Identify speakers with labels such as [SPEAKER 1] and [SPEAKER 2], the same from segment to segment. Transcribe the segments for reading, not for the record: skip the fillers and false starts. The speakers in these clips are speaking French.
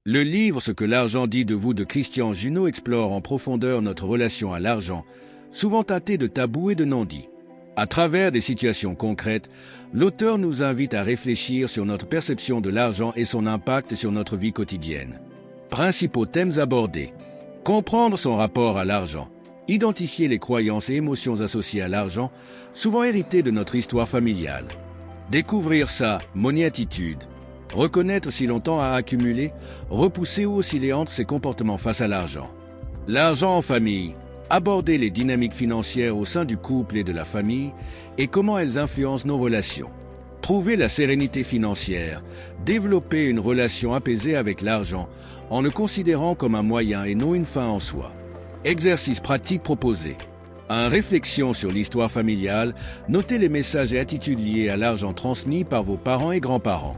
[SPEAKER 1] Le livre Ce que l'argent dit de vous de Christian Junot explore en profondeur notre relation à l'argent, souvent teintée de tabous et de non-dits. À travers des situations concrètes, l'auteur nous invite à réfléchir sur notre perception de l'argent et son impact sur notre vie quotidienne. Principaux thèmes abordés. Comprendre son rapport à l'argent. Identifier les croyances et émotions associées à l'argent, souvent héritées de notre histoire familiale. Découvrir sa money-attitude. Reconnaître si l'on tend à accumuler, repousser ou osciller entre ses comportements face à l'argent. L'argent en famille. Aborder les dynamiques financières au sein du couple et de la famille et comment elles influencent nos relations. Trouver la sérénité financière. Développer une relation apaisée avec l'argent en le considérant comme un moyen et non une fin en soi. Exercices pratiques proposés. Réflexion sur l'histoire familiale. Notez les messages et attitudes liés à l'argent transmis par vos parents et grands-parents.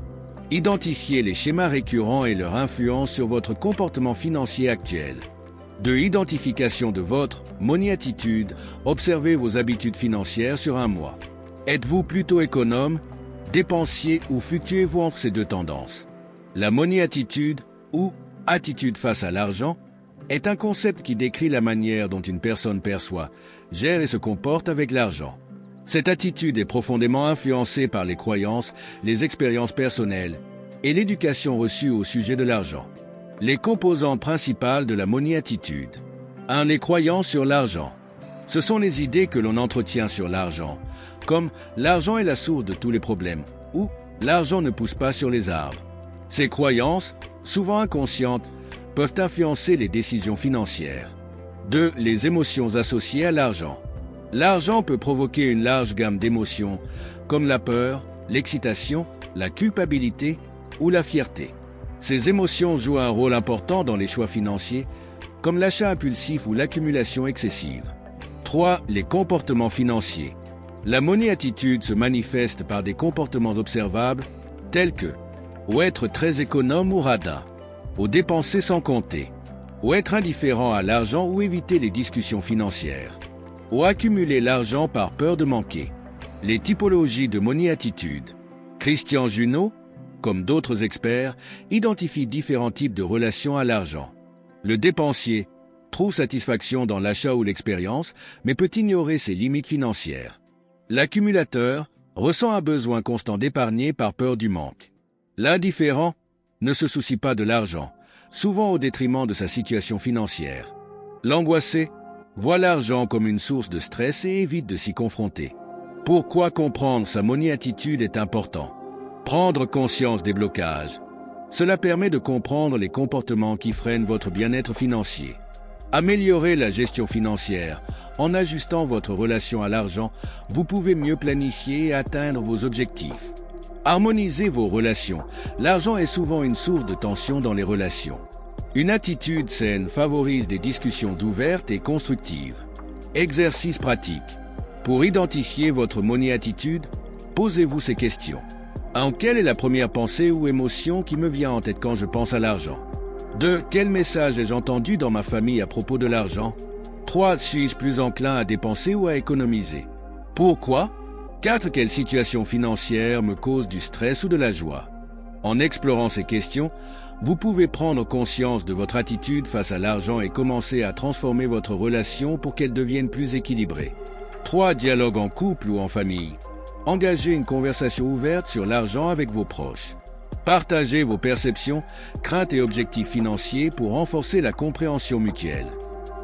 [SPEAKER 1] Identifiez les schémas récurrents et leur influence sur votre comportement financier actuel. Identification de votre money-attitude. Observez vos habitudes financières sur un mois. Êtes-vous plutôt économe, dépensier ou fluctuez-vous entre ces deux tendances? La money-attitude ou attitude face à l'argent est un concept qui décrit la manière dont une personne perçoit, gère et se comporte avec l'argent. Cette attitude est profondément influencée par les croyances, les expériences personnelles et l'éducation reçue au sujet de l'argent. Les composantes principales de la money-attitude. 1. Les croyances sur l'argent. Ce sont les idées que l'on entretient sur l'argent, comme « l'argent est la source de tous les problèmes » ou « l'argent ne pousse pas sur les arbres ». Ces croyances, souvent inconscientes, peuvent influencer les décisions financières. 2. Les émotions associées à l'argent. L'argent peut provoquer une large gamme d'émotions, comme la peur, l'excitation, la culpabilité ou la fierté. Ces émotions jouent un rôle important dans les choix financiers, comme l'achat impulsif ou l'accumulation excessive. 3. Les comportements financiers. La money-attitude se manifeste par des comportements observables, tels que ou être très économe ou radin, ou dépenser sans compter, ou être indifférent à l'argent ou éviter les discussions financières, ou accumuler l'argent par peur de manquer. Les typologies de money-attitude. Christian Junot, comme d'autres experts, identifie différents types de relations à l'argent. Le dépensier trouve satisfaction dans l'achat ou l'expérience, mais peut ignorer ses limites financières. L'accumulateur ressent un besoin constant d'épargner par peur du manque. L'indifférent ne se soucie pas de l'argent, souvent au détriment de sa situation financière. L'angoissé voit l'argent comme une source de stress et évite de s'y confronter. Pourquoi comprendre sa money-attitude est important? Prendre conscience des blocages. Cela permet de comprendre les comportements qui freinent votre bien-être financier. Améliorer la gestion financière. En ajustant votre relation à l'argent, vous pouvez mieux planifier et atteindre vos objectifs. Harmoniser vos relations. L'argent est souvent une source de tension dans les relations. Une attitude saine favorise des discussions ouvertes et constructives. Exercice pratique. Pour identifier votre money-attitude, posez-vous ces questions. 1. Quelle est la première pensée ou émotion qui me vient en tête quand je pense à l'argent? 2. Quel message ai-je entendu dans ma famille à propos de l'argent? 3. Suis-je plus enclin à dépenser ou à économiser? Pourquoi? 4. Quelle situation financière me cause du stress ou de la joie? En explorant ces questions, vous pouvez prendre conscience de votre attitude face à l'argent et commencer à transformer votre relation pour qu'elle devienne plus équilibrée. 3. Dialogue en couple ou en famille. Engagez une conversation ouverte sur l'argent avec vos proches. Partagez vos perceptions, craintes et objectifs financiers pour renforcer la compréhension mutuelle.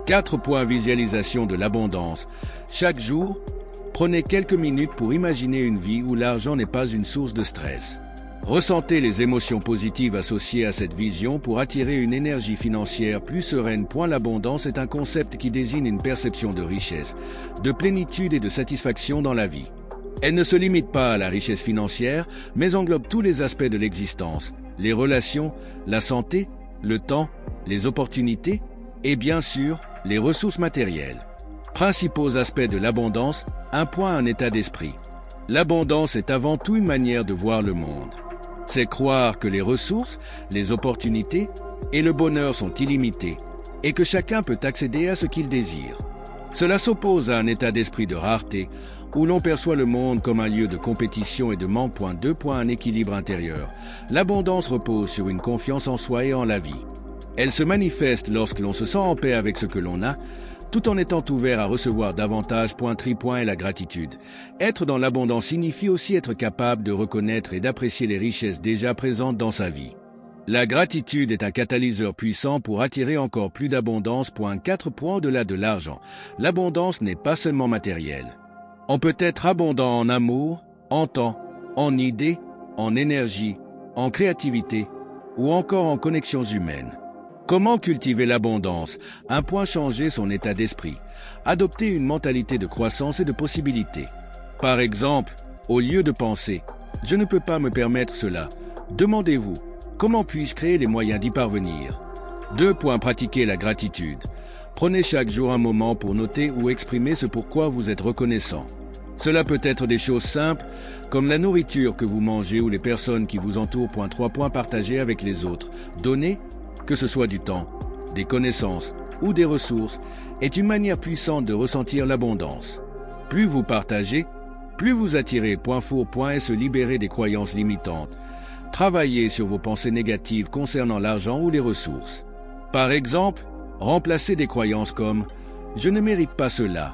[SPEAKER 1] 4. Visualisation de l'abondance. Chaque jour, prenez quelques minutes pour imaginer une vie où l'argent n'est pas une source de stress. Ressentez les émotions positives associées à cette vision pour attirer une énergie financière plus sereine. L'abondance est un concept qui désigne une perception de richesse, de plénitude et de satisfaction dans la vie. Elle ne se limite pas à la richesse financière, mais englobe tous les aspects de l'existence, les relations, la santé, le temps, les opportunités et bien sûr, les ressources matérielles. Principaux aspects de l'abondance, un état d'esprit. L'abondance est avant tout une manière de voir le monde. C'est croire que les ressources, les opportunités et le bonheur sont illimités et que chacun peut accéder à ce qu'il désire. Cela s'oppose à un état d'esprit de rareté, où l'on perçoit le monde comme un lieu de compétition et de manque. 2. Un équilibre intérieur. L'abondance repose sur une confiance en soi et en la vie. Elle se manifeste lorsque l'on se sent en paix avec ce que l'on a, tout en étant ouvert à recevoir davantage. Est la gratitude. Être dans l'abondance signifie aussi être capable de reconnaître et d'apprécier les richesses déjà présentes dans sa vie. La gratitude est un catalyseur puissant pour attirer encore plus d'abondance. 4. Au-delà de l'argent, l'abondance n'est pas seulement matérielle. On peut être abondant en amour, en temps, en idées, en énergie, en créativité ou encore en connexions humaines. Comment cultiver l'abondance? Changer son état d'esprit. Adopter une mentalité de croissance et de possibilité. Par exemple, au lieu de penser « je ne peux pas me permettre cela », demandez-vous « comment puis-je créer les moyens d'y parvenir ?» 2. Pratiquer la gratitude. Prenez chaque jour un moment pour noter ou exprimer ce pourquoi vous êtes reconnaissant. Cela peut être des choses simples, comme la nourriture que vous mangez ou les personnes qui vous entourent. 3. Partager avec les autres. Donner, que ce soit du temps, des connaissances ou des ressources, est une manière puissante de ressentir l'abondance. Plus vous partagez, plus vous attirez. Et se libérer des croyances limitantes. Travaillez sur vos pensées négatives concernant l'argent ou les ressources. Par exemple, remplacez des croyances comme « je ne mérite pas cela »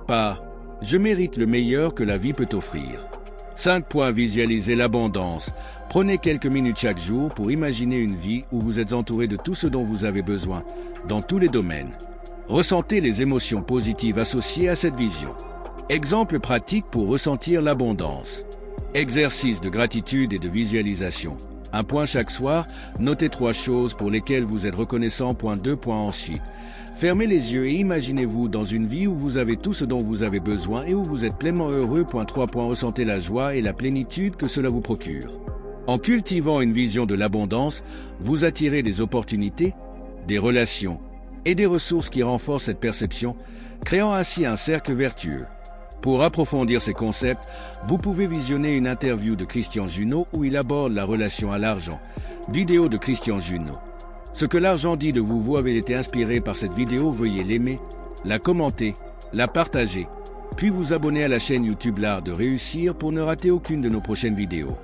[SPEAKER 1] par « je mérite le meilleur que la vie peut offrir ». 5. Visualisez l'abondance. Prenez quelques minutes chaque jour pour imaginer une vie où vous êtes entouré de tout ce dont vous avez besoin, dans tous les domaines. Ressentez les émotions positives associées à cette vision. Exemple pratique pour ressentir l'abondance. Exercice de gratitude et de visualisation. Un point chaque soir, notez 3 choses pour lesquelles vous êtes reconnaissant. 2. Ensuite, fermez les yeux et imaginez-vous dans une vie où vous avez tout ce dont vous avez besoin et où vous êtes pleinement heureux. 3. Ressentez la joie et la plénitude que cela vous procure. En cultivant une vision de l'abondance, vous attirez des opportunités, des relations et des ressources qui renforcent cette perception, créant ainsi un cercle vertueux. Pour approfondir ces concepts, vous pouvez visionner une interview de Christian Junod où il aborde la relation à l'argent. Vidéo de Christian Junod. Ce que l'argent dit de vous, vous avez été inspiré par cette vidéo, veuillez l'aimer, la commenter, la partager, puis vous abonner à la chaîne YouTube L'Art de Réussir pour ne rater aucune de nos prochaines vidéos.